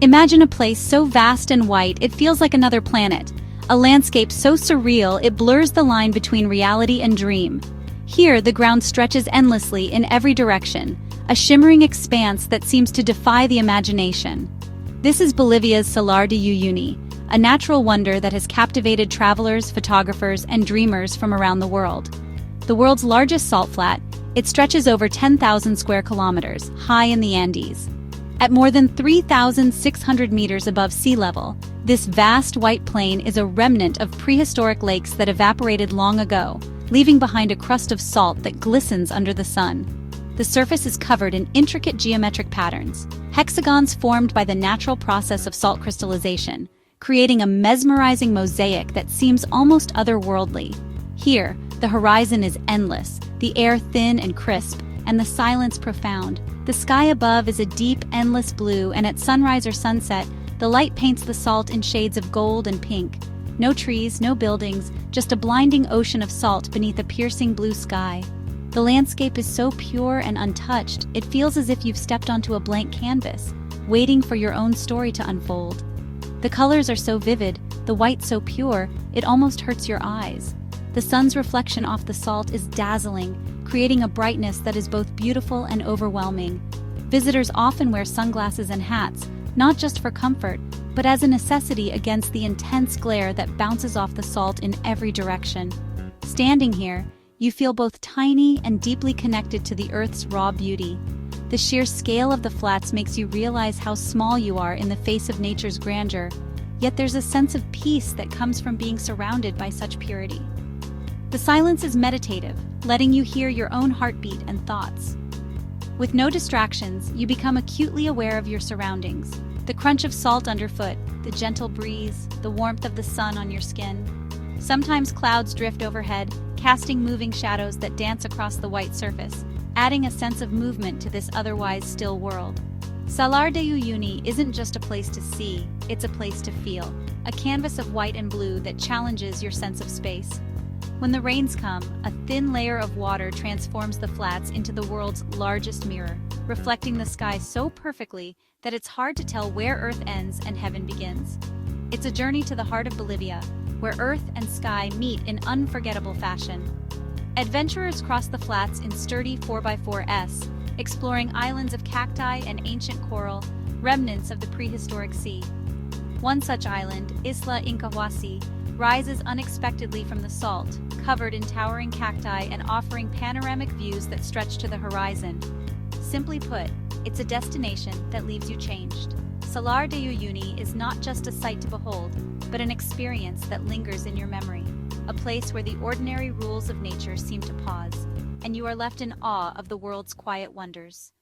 Imagine a place so vast and white it feels like another planet, a landscape so surreal it blurs the line between reality and dream. Here, the ground stretches endlessly in every direction, a shimmering expanse that seems to defy the imagination. This is Bolivia's Salar de Uyuni, a natural wonder that has captivated travelers, photographers, and dreamers from around the world. The world's largest salt flat, it stretches over 10,000 square kilometers, high in the Andes. At more than 3,600 meters above sea level, this vast white plain is a remnant of prehistoric lakes that evaporated long ago, leaving behind a crust of salt that glistens under the sun. The surface is covered in intricate geometric patterns, hexagons formed by the natural process of salt crystallization, creating a mesmerizing mosaic that seems almost otherworldly. Here, the horizon is endless, the air thin and crisp, and the silence profound. The sky above is a deep, endless blue, and at sunrise or sunset, the light paints the salt in shades of gold and pink. No trees, no buildings, just a blinding ocean of salt beneath a piercing blue sky. The landscape is so pure and untouched, it feels as if you've stepped onto a blank canvas, waiting for your own story to unfold. The colors are so vivid, the white so pure, it almost hurts your eyes. The sun's reflection off the salt is dazzling, creating a brightness that is both beautiful and overwhelming. Visitors often wear sunglasses and hats, not just for comfort, but as a necessity against the intense glare that bounces off the salt in every direction. Standing here, you feel both tiny and deeply connected to the Earth's raw beauty. The sheer scale of the flats makes you realize how small you are in the face of nature's grandeur, yet there's a sense of peace that comes from being surrounded by such purity. The silence is meditative, letting you hear your own heartbeat and thoughts. With no distractions, you become acutely aware of your surroundings. The crunch of salt underfoot, the gentle breeze, the warmth of the sun on your skin. Sometimes clouds drift overhead, casting moving shadows that dance across the white surface, adding a sense of movement to this otherwise still world. Salar de Uyuni isn't just a place to see, it's a place to feel. A canvas of white and blue that challenges your sense of space. When the rains come, a thin layer of water transforms the flats into the world's largest mirror, reflecting the sky so perfectly that it's hard to tell where Earth ends and heaven begins. It's a journey to the heart of Bolivia, where Earth and sky meet in unforgettable fashion. Adventurers cross the flats in sturdy 4x4s, exploring islands of cacti and ancient coral, remnants of the prehistoric sea. One such island, Isla Incahuasi, rises unexpectedly from the salt, covered in towering cacti and offering panoramic views that stretch to the horizon. Simply put, it's a destination that leaves you changed. Salar de Uyuni is not just a sight to behold, but an experience that lingers in your memory, a place where the ordinary rules of nature seem to pause, and you are left in awe of the world's quiet wonders.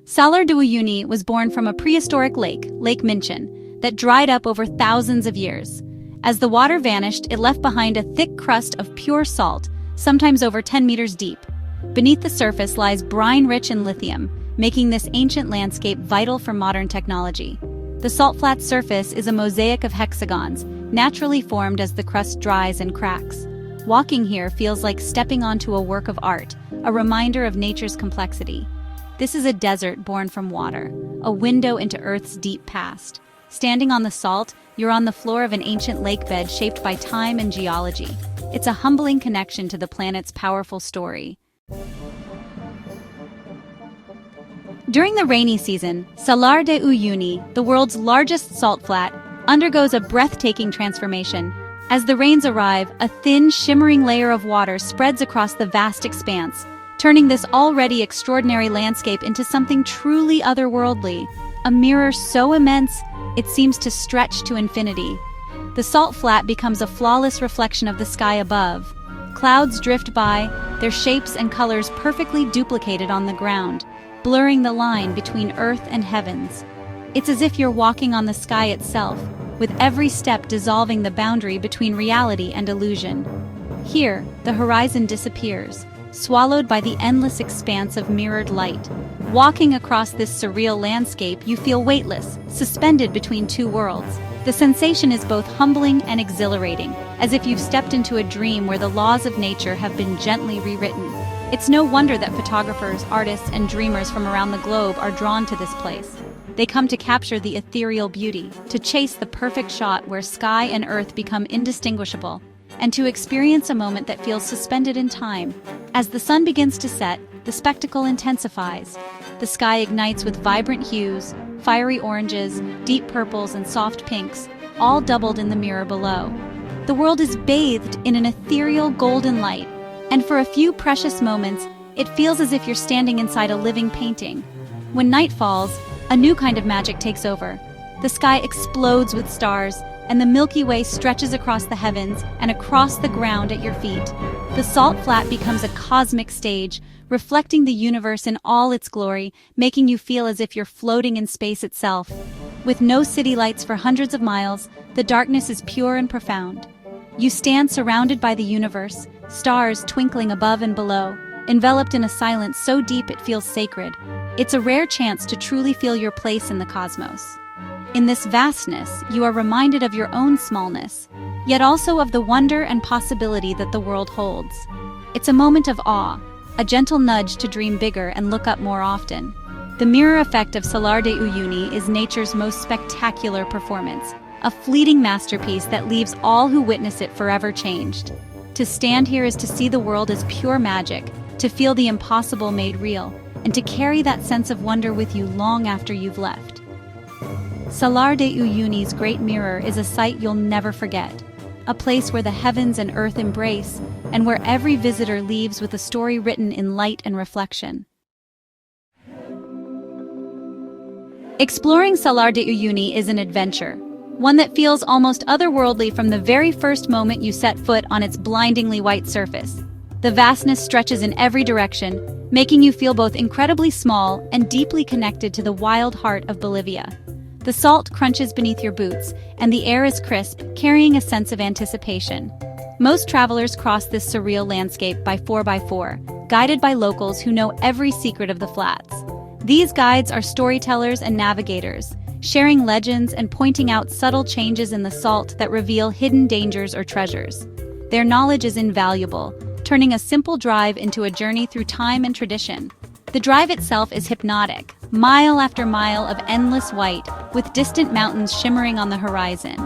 Salar de Uyuni was born from a prehistoric lake, Lake Minchin, that dried up over thousands of years. As the water vanished, it left behind a thick crust of pure salt, sometimes over 10 meters deep. Beneath the surface lies brine rich in lithium, making this ancient landscape vital for modern technology. The salt flat surface is a mosaic of hexagons, naturally formed as the crust dries and cracks. Walking here feels like stepping onto a work of art, a reminder of nature's complexity. This is a desert born from water, a window into Earth's deep past. Standing on the salt, you're on the floor of an ancient lakebed shaped by time and geology. It's a humbling connection to the planet's powerful story. During the rainy season, Salar de Uyuni, the world's largest salt flat, undergoes a breathtaking transformation. As the rains arrive, a thin, shimmering layer of water spreads across the vast expanse, turning this already extraordinary landscape into something truly otherworldly. A mirror so immense, it seems to stretch to infinity. The salt flat becomes a flawless reflection of the sky above. Clouds drift by, their shapes and colors perfectly duplicated on the ground, blurring the line between earth and heavens. It's as if you're walking on the sky itself, with every step dissolving the boundary between reality and illusion. Here, the horizon disappears, swallowed by the endless expanse of mirrored light. Walking across this surreal landscape, you feel weightless, suspended between two worlds. The sensation is both humbling and exhilarating, as if you've stepped into a dream where the laws of nature have been gently rewritten. It's no wonder that photographers, artists, and dreamers from around the globe are drawn to this place. They come to capture the ethereal beauty, to chase the perfect shot where sky and earth become indistinguishable, and to experience a moment that feels suspended in time. As the sun begins to set, the spectacle intensifies. The sky ignites with vibrant hues, fiery oranges, deep purples, and soft pinks, all doubled in the mirror below. The world is bathed in an ethereal golden light, and for a few precious moments, it feels as if you're standing inside a living painting. When night falls, a new kind of magic takes over. The sky explodes with stars, and the Milky Way stretches across the heavens and across the ground at your feet. The salt flat becomes a cosmic stage, reflecting the universe in all its glory, making you feel as if you're floating in space itself. With no city lights for hundreds of miles, the darkness is pure and profound. You stand surrounded by the universe, stars twinkling above and below, enveloped in a silence so deep it feels sacred. It's a rare chance to truly feel your place in the cosmos. In this vastness, you are reminded of your own smallness, yet also of the wonder and possibility that the world holds. It's a moment of awe, a gentle nudge to dream bigger and look up more often. The mirror effect of Salar de Uyuni is nature's most spectacular performance, a fleeting masterpiece that leaves all who witness it forever changed. To stand here is to see the world as pure magic, to feel the impossible made real, and to carry that sense of wonder with you long after you've left. Salar de Uyuni's Great Mirror is a sight you'll never forget, a place where the heavens and earth embrace, and where every visitor leaves with a story written in light and reflection. Exploring Salar de Uyuni is an adventure, one that feels almost otherworldly from the very first moment you set foot on its blindingly white surface. The vastness stretches in every direction, making you feel both incredibly small and deeply connected to the wild heart of Bolivia. The salt crunches beneath your boots, and the air is crisp, carrying a sense of anticipation. Most travelers cross this surreal landscape by 4x4, guided by locals who know every secret of the flats. These guides are storytellers and navigators, sharing legends and pointing out subtle changes in the salt that reveal hidden dangers or treasures. Their knowledge is invaluable, turning a simple drive into a journey through time and tradition. The drive itself is hypnotic, mile after mile of endless white, with distant mountains shimmering on the horizon.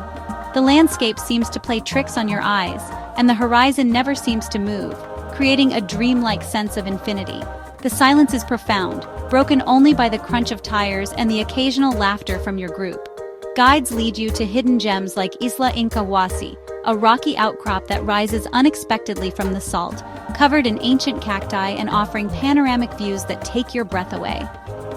The landscape seems to play tricks on your eyes, and the horizon never seems to move, creating a dreamlike sense of infinity. The silence is profound, broken only by the crunch of tires and the occasional laughter from your group. Guides lead you to hidden gems like Isla Incahuasi, a rocky outcrop that rises unexpectedly from the salt, covered in ancient cacti and offering panoramic views that take your breath away.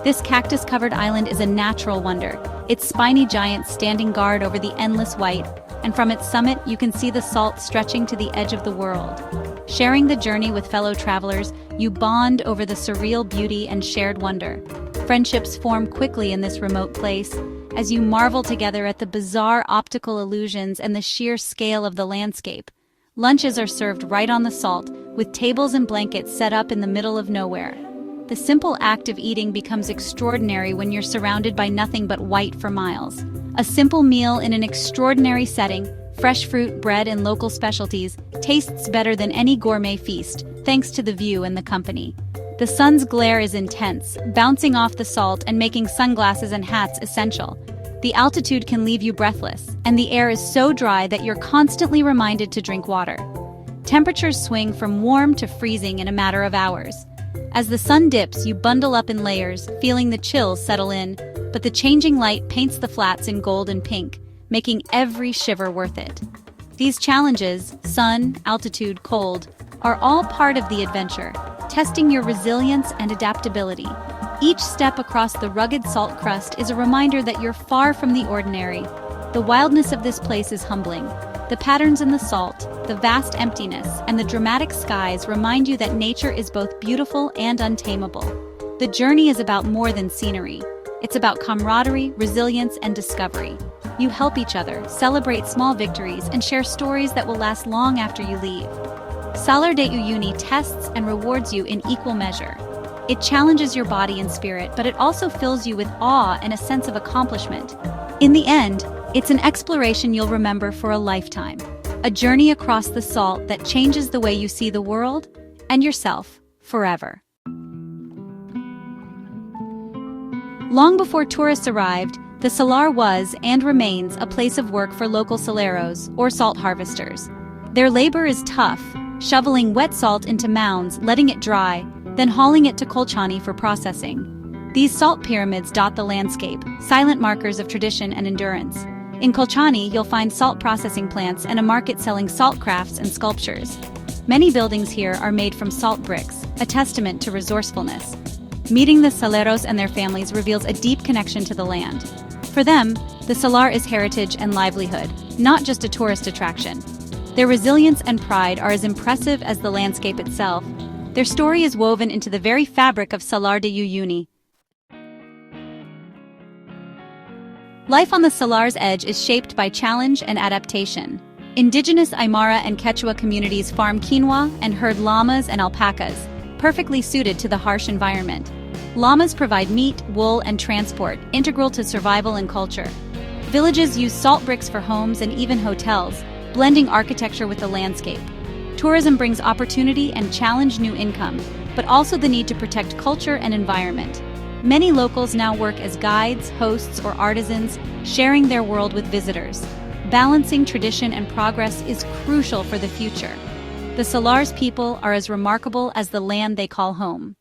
This cactus-covered island is a natural wonder, its spiny giants standing guard over the endless white, and from its summit you can see the salt stretching to the edge of the world. Sharing the journey with fellow travelers, you bond over the surreal beauty and shared wonder. Friendships form quickly in this remote place, as you marvel together at the bizarre optical illusions and the sheer scale of the landscape. Lunches are served right on the salt, with tables and blankets set up in the middle of nowhere. The simple act of eating becomes extraordinary when you're surrounded by nothing but white for miles. A simple meal in an extraordinary setting, fresh fruit, bread, and local specialties, tastes better than any gourmet feast, thanks to the view and the company. The sun's glare is intense, bouncing off the salt and making sunglasses and hats essential. The altitude can leave you breathless, and the air is so dry that you're constantly reminded to drink water. Temperatures swing from warm to freezing in a matter of hours. As the sun dips, you bundle up in layers, feeling the chills settle in, but the changing light paints the flats in gold and pink, making every shiver worth it. These challenges, sun, altitude, cold, are all part of the adventure, testing your resilience and adaptability. Each step across the rugged salt crust is a reminder that you're far from the ordinary. The wildness of this place is humbling. The patterns in the salt, the vast emptiness, and the dramatic skies remind you that nature is both beautiful and untamable. The journey is about more than scenery. It's about camaraderie, resilience, and discovery. You help each other, celebrate small victories, and share stories that will last long after you leave. Salar de Uyuni tests and rewards you in equal measure. It challenges your body and spirit, but it also fills you with awe and a sense of accomplishment. In the end, it's an exploration you'll remember for a lifetime. A journey across the salt that changes the way you see the world and yourself forever. forever. Long before tourists arrived, the Salar was and remains a place of work for local saleros, or salt harvesters. Their labor is tough, shoveling wet salt into mounds, letting it dry, then hauling it to Colchani for processing. These salt pyramids dot the landscape, silent markers of tradition and endurance. In Colchani, you'll find salt processing plants and a market selling salt crafts and sculptures. Many buildings here are made from salt bricks, a testament to resourcefulness. Meeting the saleros and their families reveals a deep connection to the land. For them, the Salar is heritage and livelihood, not just a tourist attraction. Their resilience and pride are as impressive as the landscape itself. Their story is woven into the very fabric of Salar de Uyuni. Life on the Salar's edge is shaped by challenge and adaptation. Indigenous Aymara and Quechua communities farm quinoa and herd llamas and alpacas, perfectly suited to the harsh environment. Llamas provide meat, wool, and transport, integral to survival and culture. Villages use salt bricks for homes and even hotels, blending architecture with the landscape. Tourism brings opportunity and challenge new income, but also the need to protect culture and environment. Many locals now work as guides, hosts, or artisans, sharing their world with visitors. Balancing tradition and progress is crucial for the future. The Salar's people are as remarkable as the land they call home.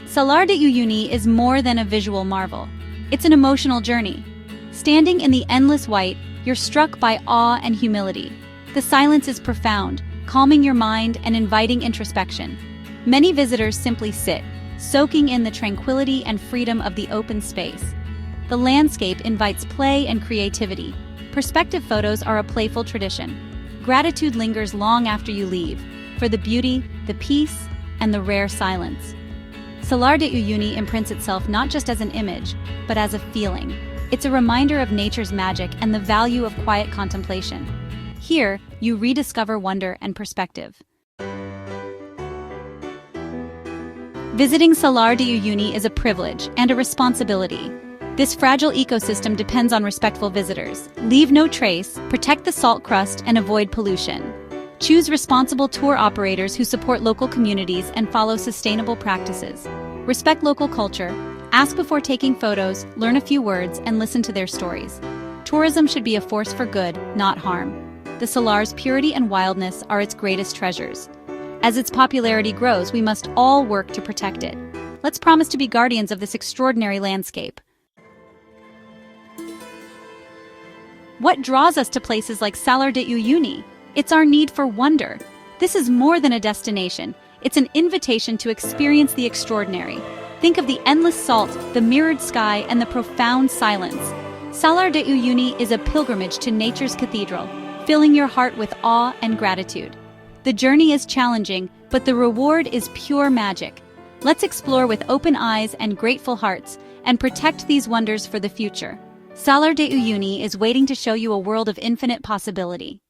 Salar de Uyuni is more than a visual marvel. It's an emotional journey. Standing in the endless white, you're struck by awe and humility. The silence is profound, calming your mind and inviting introspection. Many visitors simply sit, soaking in the tranquility and freedom of the open space. The landscape invites play and creativity. Perspective photos are a playful tradition. Gratitude lingers long after you leave, for the beauty, the peace, and the rare silence. Salar de Uyuni imprints itself not just as an image, but as a feeling. It's a reminder of nature's magic and the value of quiet contemplation. Here, you rediscover wonder and perspective. Visiting Salar de Uyuni is a privilege and a responsibility. This fragile ecosystem depends on respectful visitors. Leave no trace, protect the salt crust, and avoid pollution. Choose responsible tour operators who support local communities and follow sustainable practices. Respect local culture, ask before taking photos, learn a few words, and listen to their stories. Tourism should be a force for good, not harm. The Salar's purity and wildness are its greatest treasures. As its popularity grows, we must all work to protect it. Let's promise to be guardians of this extraordinary landscape. What draws us to places like Salar de Uyuni? It's our need for wonder. This is more than a destination. It's an invitation to experience the extraordinary. Think of the endless salt, the mirrored sky, and the profound silence. Salar de Uyuni is a pilgrimage to nature's cathedral, filling your heart with awe and gratitude. The journey is challenging, but the reward is pure magic. Let's explore with open eyes and grateful hearts, and protect these wonders for the future. Salar de Uyuni is waiting to show you a world of infinite possibility.